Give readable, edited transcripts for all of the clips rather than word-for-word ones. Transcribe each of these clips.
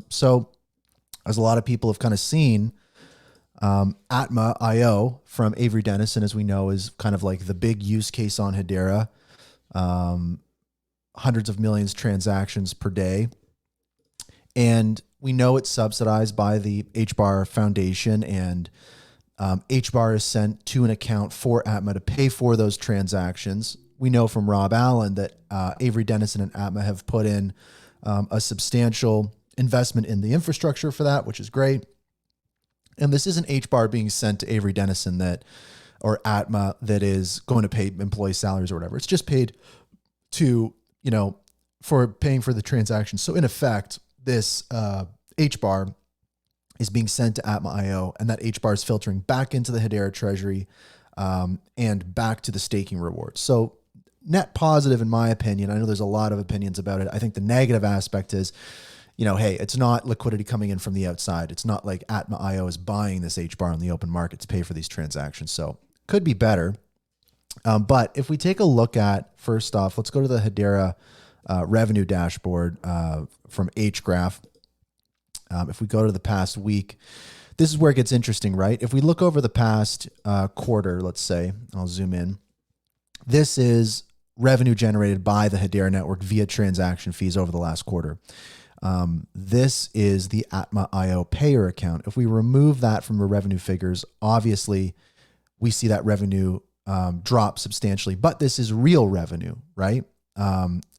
So as a lot of people have kind of seen, AtmaIO from Avery Dennison, as we know, is kind of like the big use case on Hedera. Hundreds of millions transactions per day. And we know it's subsidized by the HBAR Foundation, and HBAR is sent to an account for Atma to pay for those transactions. We know from Rob Allen that Avery Dennison and Atma have put in a substantial investment in the infrastructure for that, which is great. And this isn't HBAR being sent to Avery Dennison or Atma that is going to pay employee salaries or whatever. It's just paid to, for paying for the transaction. So in effect, this HBAR is being sent to AtmaIO, and that HBAR is filtering back into the Hedera treasury and back to the staking rewards. So net positive, in my opinion. I know there's a lot of opinions about it. I think the negative aspect is, hey, it's not liquidity coming in from the outside. It's not like AtmaIO is buying this HBAR on the open market to pay for these transactions. So could be better. But if we take a look at, first off, let's go to the Hedera revenue dashboard from Hgraph. If we go to the past week, this is where it gets interesting, right? If we look over the past quarter, let's say, I'll zoom in. This is revenue generated by the Hedera network via transaction fees over the last quarter. This is the AtmaIO payer account. If we remove that from the revenue figures, obviously we see that revenue drop substantially, but this is real revenue, right?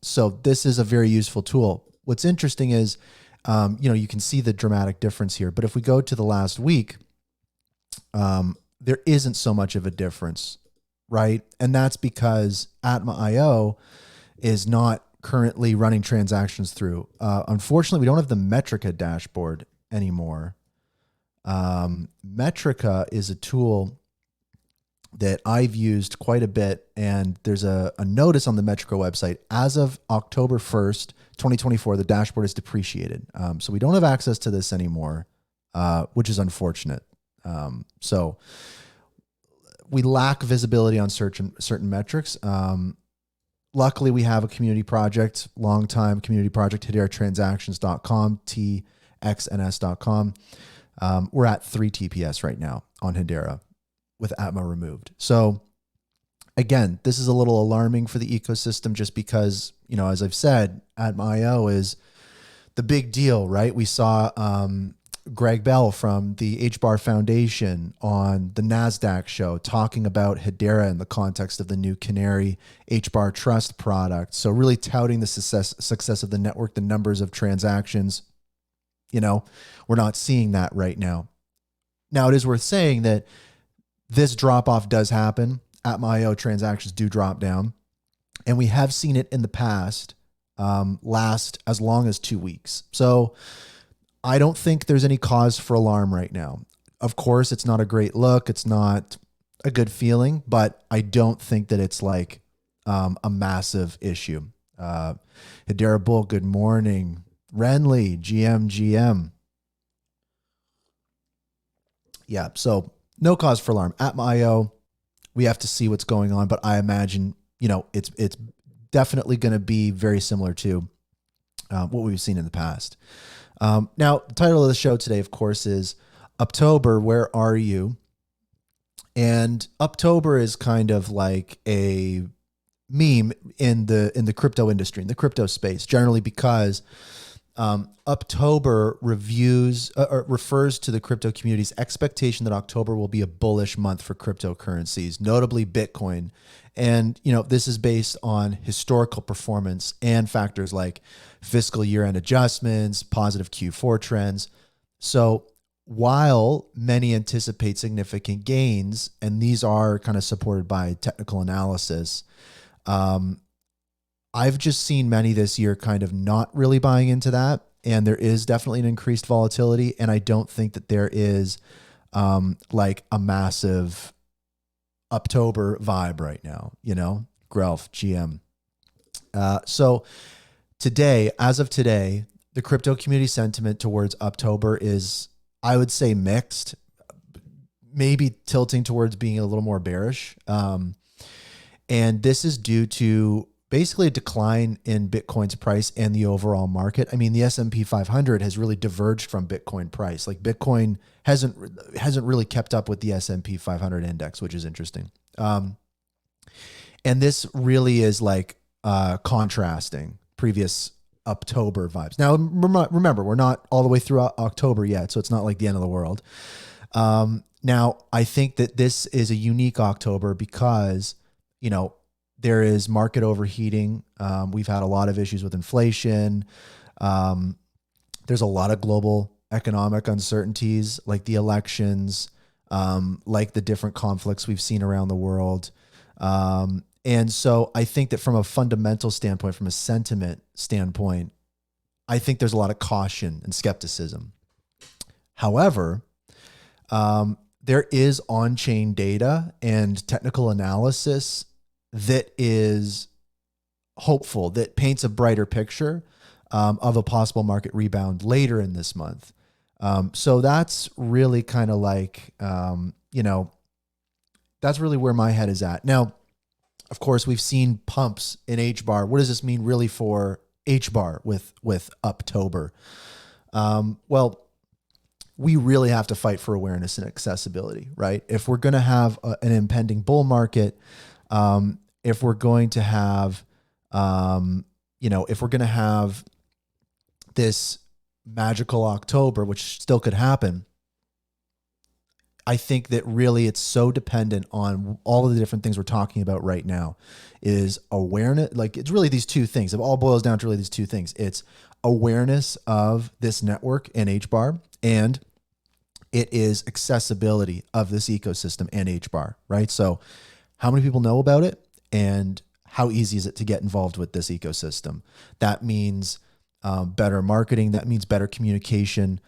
So this is a very useful tool. What's interesting is, you can see the dramatic difference here, but if we go to the last week, there isn't so much of a difference, right? And that's because AtmaIO is not currently running transactions through. Unfortunately, we don't have the Metrica dashboard anymore. Metrica is a tool that I've used quite a bit, and there's a notice on the Metrica website. As of October 1st, 2024, the dashboard is depreciated. So we don't have access to this anymore, which is unfortunate. So we lack visibility on certain metrics. Luckily, we have a community project, long-time community project, hederatransactions.com, txns.com. We're at 3 TPS right now on Hedera with Atma removed. So again, this is a little alarming for the ecosystem just because, as I've said, AtmaIO is the big deal, right? We saw Greg Bell from the HBAR Foundation on the NASDAQ show talking about Hedera in the context of the new Canary HBAR Trust product. So really touting the success of the network, the numbers of transactions. We're not seeing that right now. Now, it is worth saying that this drop-off does happen. AtmaIO transactions do drop down. And we have seen it in the past last as long as 2 weeks. So I don't think there's any cause for alarm right now. Of course, it's not a great look. It's not a good feeling, but I don't think that it's like a massive issue. Hedera Bull, good morning. Renly, GM. Yeah, so no cause for alarm. AtmaIO, we have to see what's going on, but I imagine, it's definitely going to be very similar to what we've seen in the past. Now, the title of the show today, of course, is October, Where Are You? And October is kind of like a meme in the crypto industry, in the crypto space, generally because October refers to the crypto community's expectation that October will be a bullish month for cryptocurrencies, notably Bitcoin. And, this is based on historical performance and factors like fiscal year-end adjustments, positive Q4 trends. So while many anticipate significant gains, and these are kind of supported by technical analysis, I've just seen many this year kind of not really buying into that. And there is definitely an increased volatility. And I don't think that there is like a massive October vibe right now, Grelf, GM. So today, as of today, the crypto community sentiment towards October is, I would say, mixed, maybe tilting towards being a little more bearish. And this is due to basically a decline in Bitcoin's price and the overall market. I mean, the S&P 500 has really diverged from Bitcoin price. Like Bitcoin hasn't really kept up with the S&P 500 index, which is interesting. And this really is like contrasting previous October vibes. Now, remember, we're not all the way through October yet, so it's not like the end of the world. Now, I think that this is a unique October because, you know, there is market overheating. We've had a lot of issues with inflation. There's a lot of global economic uncertainties, like the elections, like the different conflicts we've seen around the world. And so I think that from a fundamental standpoint, from a sentiment standpoint, I think there's a lot of caution and skepticism. However, there is on-chain data and technical analysis that is hopeful, that paints a brighter picture of a possible market rebound later in this month. So that's really kind of like, you know, that's really where my head is at. Now, of course, we've seen pumps in HBAR. What does this mean really for HBAR with Uptober? Well, we really have to fight for awareness and accessibility, right? If we're going to have an impending bull market, if we're going to have, you know, if we're going to have this magical October, which still could happen, I think that really it's so dependent on all of the different things we're talking about right now is awareness. Like it's really these two things. It all boils down to really these two things. It's awareness of this network and HBAR, and it is accessibility of this ecosystem and HBAR, right? So how many people know about it and how easy is it to get involved with this ecosystem? That means better marketing. That means better communication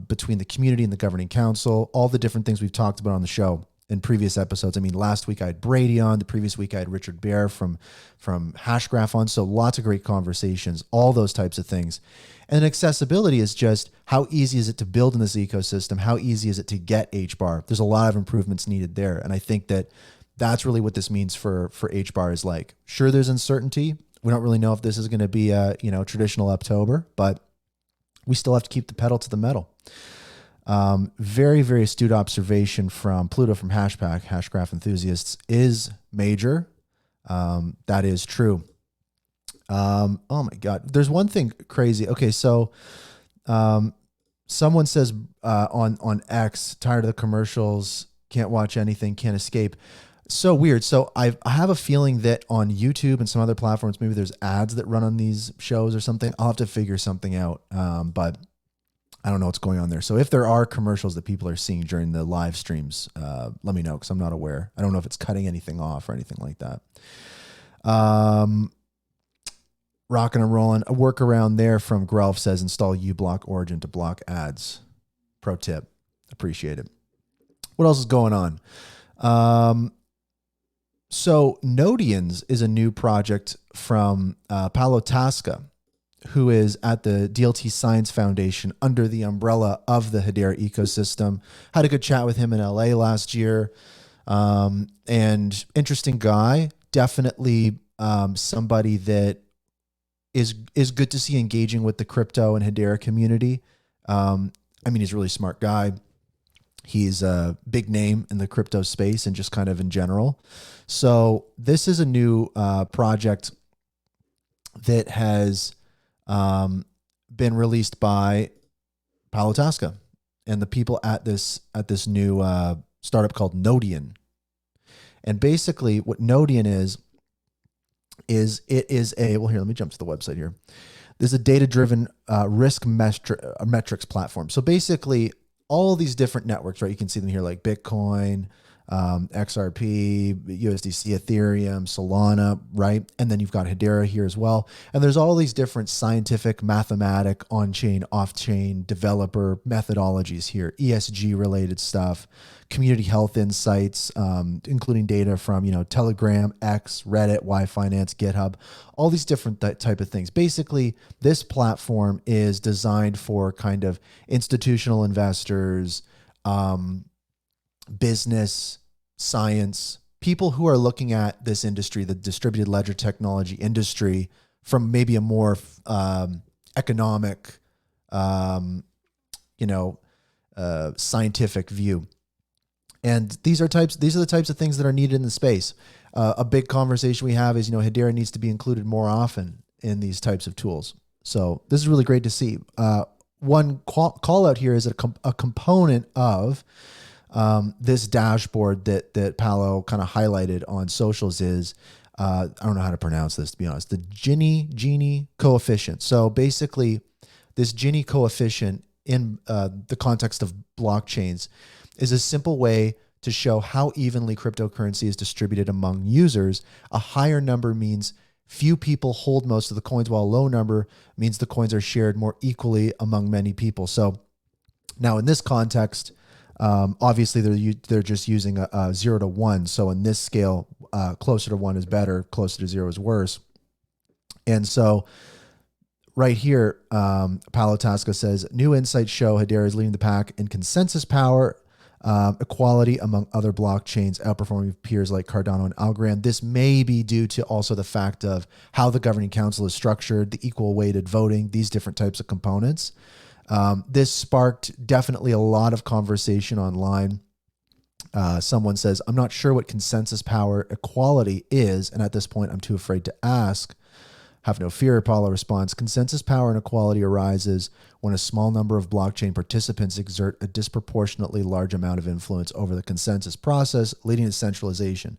between the community and the governing council, all the different things we've talked about on the show in previous episodes. I mean, last week I had Brady on, the previous week I had Richard Bear from Hashgraph on. So lots of great conversations, all those types of things. And accessibility is just how easy is it to build in this ecosystem? How easy is it to get HBAR? There's a lot of improvements needed there. And I think that that's really what this means for HBAR is like, sure, there's uncertainty. We don't really know if this is going to be a, you know, traditional October, but we still have to keep the pedal to the metal. Very, very astute observation from Pluto from HashPack, Hashgraph enthusiasts, is major. That is true. Oh my God. There's one thing crazy. Okay. So, someone says, on X, tired of the commercials, can't watch anything, can't escape. So weird. So I have a feeling that on YouTube and some other platforms, maybe there's ads that run on these shows or something. I'll have to figure something out. But I don't know what's going on there. So if there are commercials that people are seeing during the live streams, let me know, because I'm not aware. I don't know if it's cutting anything off or anything like that. Rocking and rolling. A workaround there from Grelf says install uBlock Origin to block ads. Pro tip. Appreciate it. What else is going on? So Nodiens is a new project from Paulo Tasca, who is at the DLT Science Foundation under the umbrella of the Hedera ecosystem. Had a good chat with him in LA last year. And interesting guy, definitely somebody that is good to see engaging with the crypto and Hedera community. I mean, he's a really smart guy. He's a big name in the crypto space and just kind of in general. So this is a new project that has been released by Paulo Tasca and the people at this new startup called Nodien. And basically what Nodien is it is a, well, here, let me jump to the website here. This is a data-driven risk metrics platform. So basically all these different networks, right? You can see them here like Bitcoin, XRP, USDC, Ethereum, Solana, right? And then you've got Hedera here as well. And there's all these different scientific, mathematic, on-chain, off-chain developer methodologies here, ESG related stuff, community health insights, including data from, Telegram, X, Reddit, Finance, GitHub, all these different type of things. Basically, this platform is designed for kind of institutional investors, business, science, people who are looking at this industry, the distributed ledger technology industry, from maybe a more economic, scientific view. And these are the types of things that are needed in the space. A big conversation we have is, Hedera needs to be included more often in these types of tools. So this is really great to see. One call out here is a component of this dashboard that Paolo kind of highlighted on socials is, I don't know how to pronounce this, to be honest, the Gini coefficient. So basically, this Gini coefficient in the context of blockchains is a simple way to show how evenly cryptocurrency is distributed among users. A higher number means few people hold most of the coins, while a low number means the coins are shared more equally among many people. So now in this context, obviously they're just using a 0 to 1. So in this scale, closer to 1 is better, closer to 0 is worse. And so right here, Paolo Tasca says, new insights show Hedera is leading the pack in consensus power, equality among other blockchains, outperforming peers like Cardano and Algorand. This may be due to also the fact of how the governing council is structured, the equal weighted voting, these different types of components. This sparked definitely a lot of conversation online. Someone says, I'm not sure what consensus power equality is, and at this point, I'm too afraid to ask. Have no fear, Paolo responds. Consensus power and equality arises when a small number of blockchain participants exert a disproportionately large amount of influence over the consensus process, leading to centralization.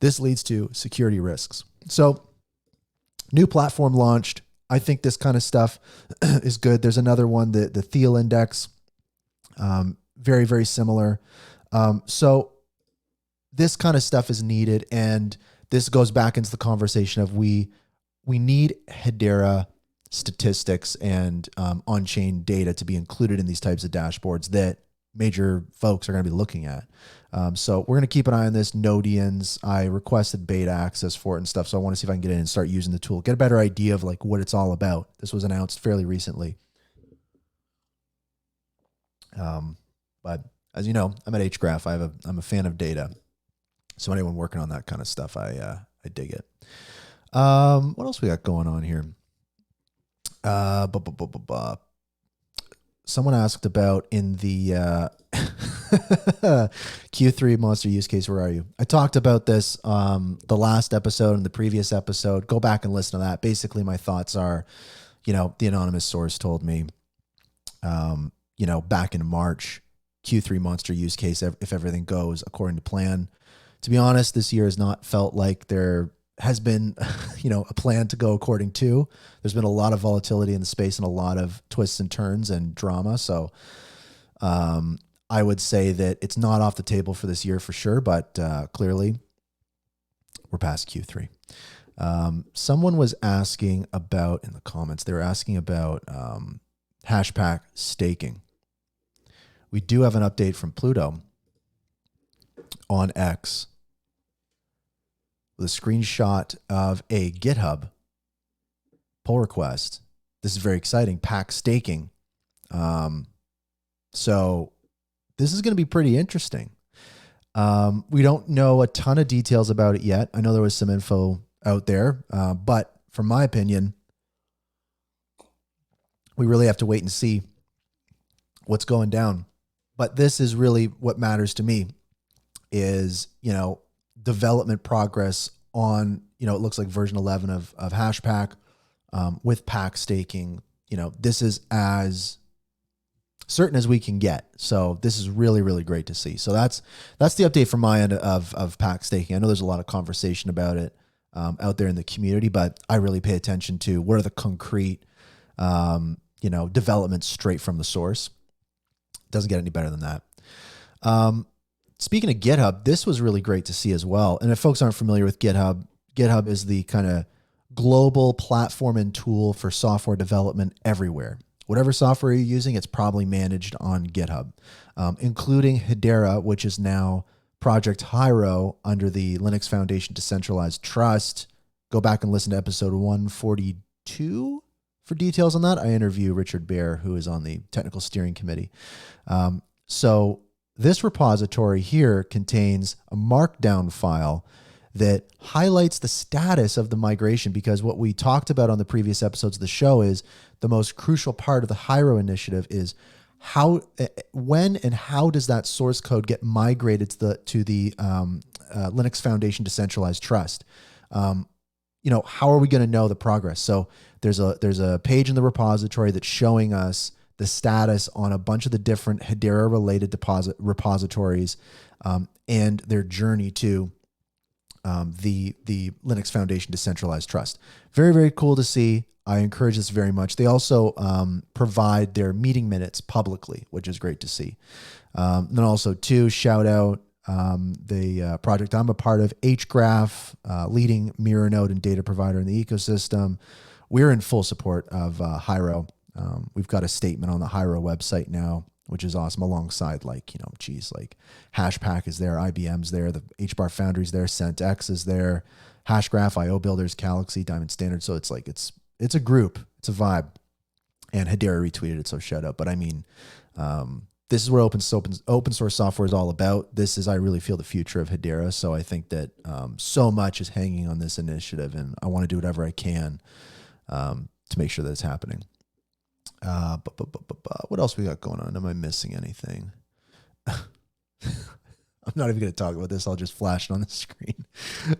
This leads to security risks. So, new platform launched. I think this kind of stuff is good. There's another one, the Thiel Index, very, very similar. So this kind of stuff is needed, and this goes back into the conversation of we need Hedera statistics and on-chain data to be included in these types of dashboards that major folks are going to be looking at. So we're going to keep an eye on this. Nodiens, I requested beta access for it and stuff, so I want to see if I can get in and start using the tool, get a better idea of like what it's all about. This was announced fairly recently. But as you know, I'm at Hgraph. I'm a fan of data. So anyone working on that kind of stuff, I dig it. What else we got going on here? Someone asked about in the Q3 monster use case. Where are you? I talked about this the last episode and the previous episode. Go back and listen to that. Basically, my thoughts are, the anonymous source told me, back in March, Q3 monster use case, if everything goes according to plan. To be honest, this year has not felt like there has been, a plan to go according to. There's been a lot of volatility in the space and a lot of twists and turns and drama. So I would say that it's not off the table for this year for sure, but clearly we're past Q3. Someone was asking about, in the comments, they were asking about HashPack staking. We do have an update from Pluto on X with a screenshot of a GitHub pull request. This is very exciting. Pack staking. So this is going to be pretty interesting. We don't know a ton of details about it yet. I know there was some info out there, but from my opinion, we really have to wait and see what's going down. But this is really what matters to me is, development progress on, it looks like version 11 of HashPack with pack staking. This is as certain as we can get. So this is really, really great to see. So that's the update from my end of pack staking. I know there's a lot of conversation about it out there in the community, but I really pay attention to what are the concrete, developments straight from the source. Doesn't get any better than that. Speaking of GitHub, this was really great to see as well. And if folks aren't familiar with GitHub, GitHub is the kind of global platform and tool for software development everywhere. Whatever software you're using, it's probably managed on GitHub, including Hedera, which is now Project Hiero under the Linux Foundation Decentralized Trust. Go back and listen to episode 142 for details on that. I interview Richard Baer, who is on the technical steering committee. So this repository here contains a markdown file that highlights the status of the migration, because what we talked about on the previous episodes of the show is the most crucial part of the Hiero initiative is when and how does that source code get migrated to the Linux Foundation Decentralized Trust? How are we going to know the progress? So there's a page in the repository that's showing us the status on a bunch of the different Hedera related repositories and their journey to the Linux Foundation Decentralized Trust. Very, very cool to see. I encourage this very much. They also provide their meeting minutes publicly, which is great to see. Then also too, shout out the project I'm a part of, Hgraph, leading mirror node and data provider in the ecosystem. We're in full support of Hiero. We've got a statement on the Hiero website now, which is awesome, alongside HashPack is there, IBM's there, the HBAR Foundry's there, CentX is there, Hashgraph, IO Builders, Galaxy, Diamond Standard. So it's a group, it's a vibe. And Hedera retweeted it, so shout out. But I mean, this is where open source software is all about. This is, I really feel, the future of Hedera. So I think that so much is hanging on this initiative, and I want to do whatever I can to make sure that it's happening. What else we got going on? Am I missing anything? I'm not even going to talk about this. I'll just flash it on the screen.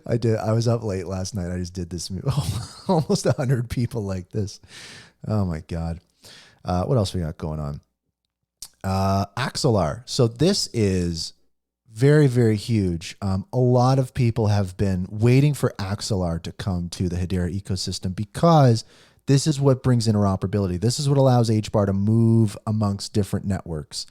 I was up late last night. I just did this. Almost 100 people like this. Oh my God. What else we got going on? Axelar. So this is very, very huge. A lot of people have been waiting for Axelar to come to the Hedera ecosystem because this is what brings interoperability. This is what allows HBAR to move amongst different networks.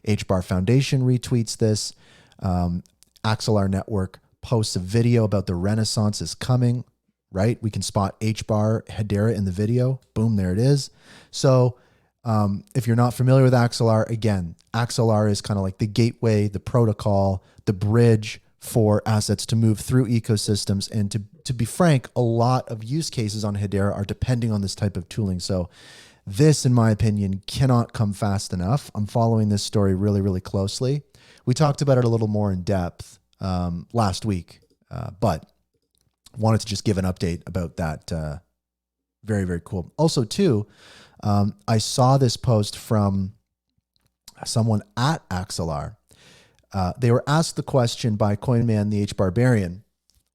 HBAR Foundation retweets this. Axelar Network posts a video about the Renaissance is coming, right? We can spot HBAR Hedera in the video. Boom, there it is. So if you're not familiar with Axelar, again, Axelar is kind of like the gateway, the protocol, the bridge for assets to move through ecosystems. And to be frank, a lot of use cases on Hedera are depending on this type of tooling. So this, in my opinion, cannot come fast enough. I'm following this story really, really closely. We talked about it a little more in depth last week, but wanted to just give an update about that. Very, very cool. Also, too, I saw this post from someone at Axelar. They were asked the question by Coinman, the HBarbarian.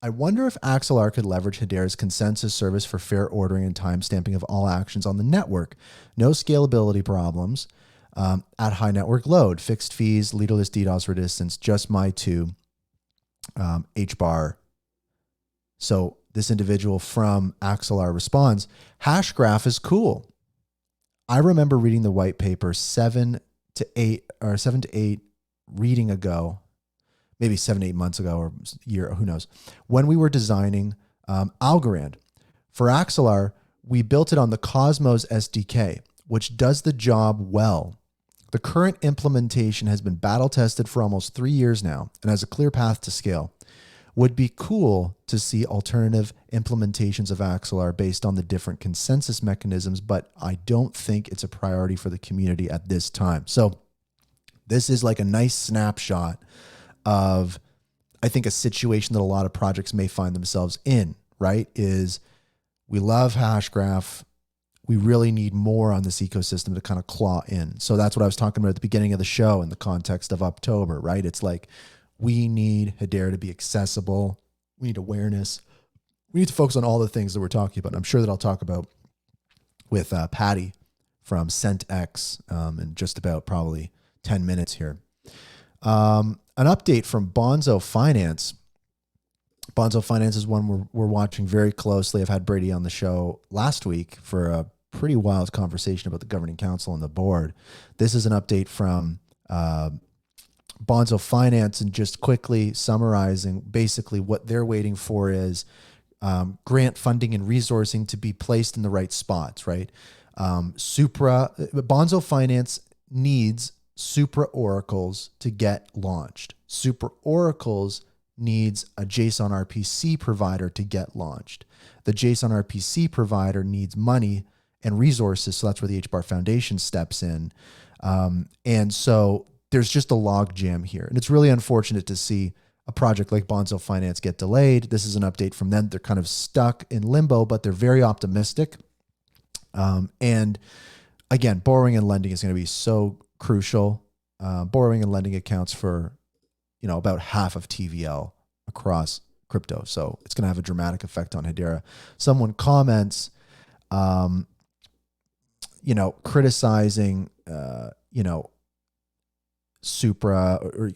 I wonder if Axelar could leverage Hedera's consensus service for fair ordering and timestamping of all actions on the network. No scalability problems at high network load, fixed fees, leaderless DDoS resistance, just my two HBAR. So this individual from Axelar responds, Hashgraph is cool. I remember reading the white paper 7 to 8 reading ago, maybe 7 to 8 months ago or year, who knows, when we were designing Algorand. For Axelar, we built it on the Cosmos SDK, which does the job well. The current implementation has been battle tested for almost 3 years now and has a clear path to scale. Would be cool to see alternative implementations of Axelar based on the different consensus mechanisms, but I don't think it's a priority for the community at this time. So this is like a nice snapshot of, I think, a situation that a lot of projects may find themselves in, right? Is we love Hashgraph. We really need more on this ecosystem to kind of claw in. So that's what I was talking about at the beginning of the show in the context of October, right? It's like, we need Hedera to be accessible. We need awareness. We need to focus on all the things that we're talking about. And I'm sure that I'll talk about with Patty from CentX in just about probably 10 minutes here. An update from Bonzo Finance. Bonzo Finance is one we're watching very closely. I've had Brady on the show last week for a pretty wild conversation about the governing council and the board. This is an update from Bonzo Finance, and just quickly summarizing, basically what they're waiting for is grant funding and resourcing to be placed in the right spots, right? Bonzo Finance needs Supra oracles to get launched. Supra oracles needs a JSON RPC provider to get launched. The JSON RPC provider needs money and resources, so that's where the HBAR Foundation steps in. And so there's just a log jam here. And it's really unfortunate to see a project like Bonzo Finance get delayed. This is an update from them. They're kind of stuck in limbo, but they're very optimistic. And again, borrowing and lending is going to be so crucial. Borrowing and lending accounts for, about half of TVL across crypto. So it's going to have a dramatic effect on Hedera. Someone comments, criticizing, Supra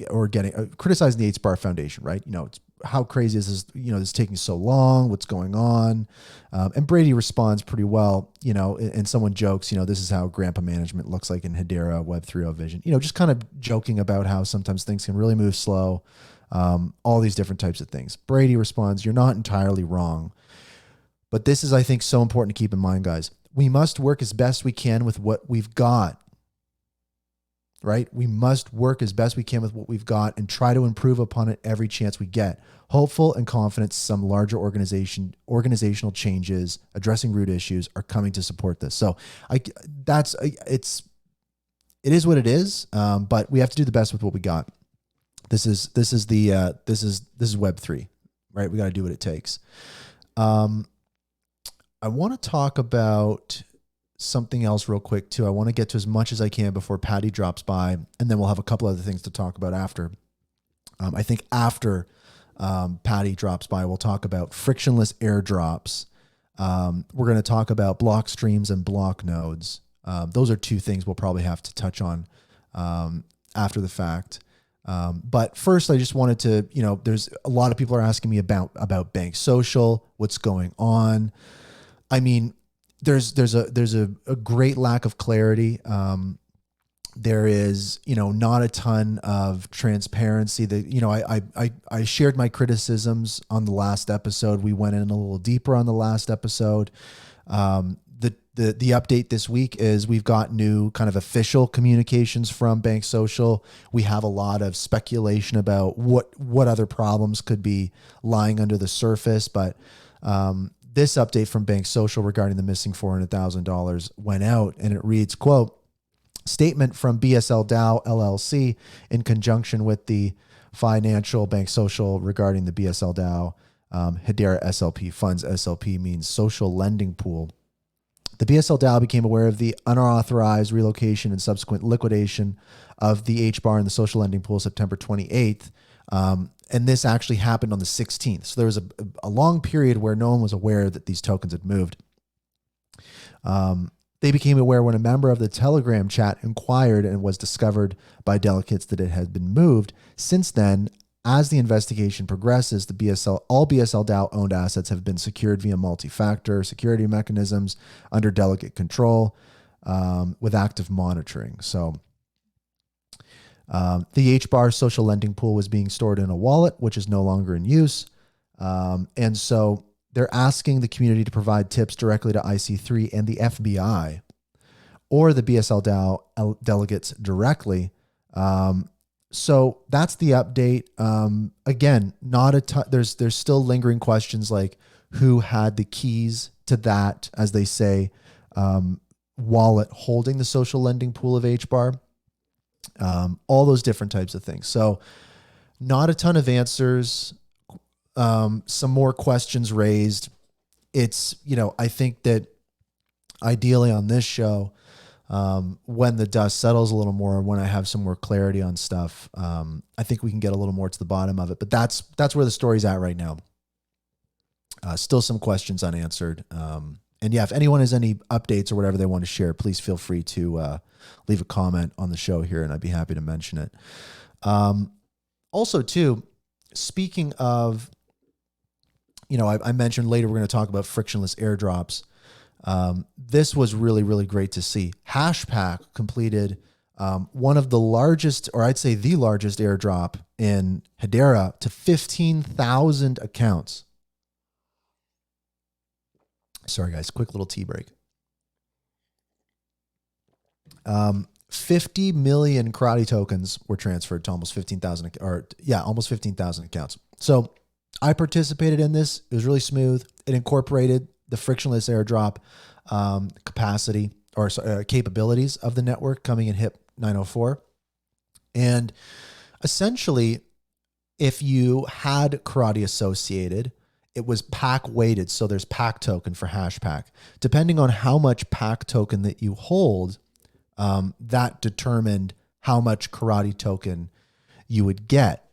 or getting criticizing the HBAR Foundation, right? It's how crazy is this? This is taking so long. What's going on? And Brady responds pretty well, and someone jokes, this is how grandpa management looks like in Hedera Web 3.0 vision. Just kind of joking about how sometimes things can really move slow. All these different types of things. Brady responds, "You're not entirely wrong, but this is, I think, so important to keep in mind, guys. We must work as best we can with what we've got." Right? We must work as best we can with what we've got and try to improve upon it every chance we get. Hopeful and confident some larger organizational changes addressing root issues are coming to support this. So it is what it is. But we have to do the best with what we got. This is Web3, right? We got to do what it takes. I want to talk about something else real quick too. I want to get to as much as I can before Patty drops by, and then we'll have a couple other things to talk about after. I think after Patty drops by, we'll talk about frictionless airdrops. We're going to talk about block streams and block nodes. Those are two things we'll probably have to touch on after the fact. But first, I just wanted to, there's a lot of people are asking me about BankSocial, what's going on. I mean, there's a great lack of clarity. There is, not a ton of transparency. That, I shared my criticisms on the last episode. We went in a little deeper on the last episode. The update this week is we've got new kind of official communications from BankSocial. We have a lot of speculation about what other problems could be lying under the surface, but this update from BankSocial regarding the missing $400,000 went out, and it reads, quote, "Statement from BSL DAO LLC in conjunction with the financial BankSocial regarding the BSL DAO Hedera SLP funds." SLP means social lending pool. The BSL DAO became aware of the unauthorized relocation and subsequent liquidation of the HBAR and the social lending pool September 28th. And this actually happened on the 16th. So there was a long period where no one was aware that these tokens had moved. They became aware when a member of the Telegram chat inquired, and it was discovered by delegates that it had been moved. Since then, as the investigation progresses, all BSL DAO owned assets have been secured via multi-factor security mechanisms under delegate control with active monitoring. So the HBAR social lending pool was being stored in a wallet, which is no longer in use. And so they're asking the community to provide tips directly to IC3 and the FBI or the BSL DAO delegates directly. So that's the update. Again, not a ton. There's still lingering questions like who had the keys to that, as they say, wallet holding the social lending pool of HBAR. All those different types of things. So not a ton of answers, some more questions raised. It's, I think that ideally on this show, when the dust settles a little more, when I have some more clarity on stuff, I think we can get a little more to the bottom of it, but that's where the story's at right now. Still some questions unanswered. And yeah, if anyone has any updates or whatever they want to share, please feel free to leave a comment on the show here, and I'd be happy to mention it. Also, too, speaking of, I mentioned later we're going to talk about frictionless airdrops. This was really, really great to see. HashPack completed one of the largest, or I'd say the largest airdrop in Hedera to 15,000 accounts. Sorry, guys, quick little tea break. 50 million Karate tokens were transferred to almost 15,000, almost 15,000 accounts. So I participated in this. It was really smooth. It incorporated the frictionless airdrop capacity or capabilities of the network coming in HIP 904. And essentially, if you had karate associated, it was pack weighted. So there's pack token for HashPack. Depending on how much pack token that you hold, that determined how much karate token you would get.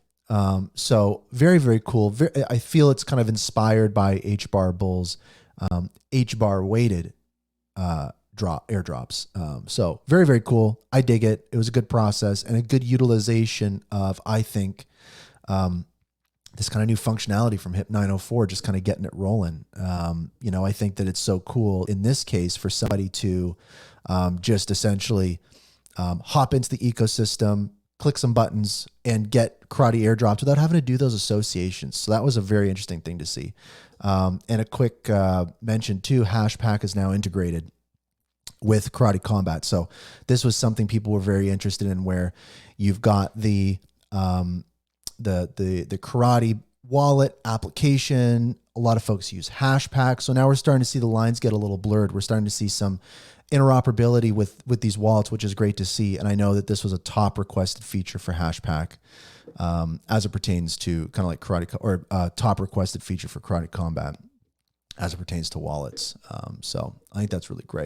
So very, very cool. I feel it's kind of inspired by HBAR Bull's HBAR weighted airdrops. So very, very cool. I dig it. It was a good process and a good utilization of, I think, this kind of new functionality from HIP 904, just kind of getting it rolling. I think that it's so cool in this case for somebody to just essentially hop into the ecosystem, click some buttons, and get karate airdrops without having to do those associations. So that was a very interesting thing to see. And a quick mention too, HashPack is now integrated with KarateCombat. So this was something people were very interested in, where you've got the karate wallet application. A lot of folks use HashPack. So now we're starting to see the lines get a little blurred. We're starting to see some interoperability with these wallets, which is great to see. And I know that this was a top requested feature for HashPack as it pertains to kind of like karate, or top requested feature for KarateCombat as it pertains to wallets. So I think that's really great.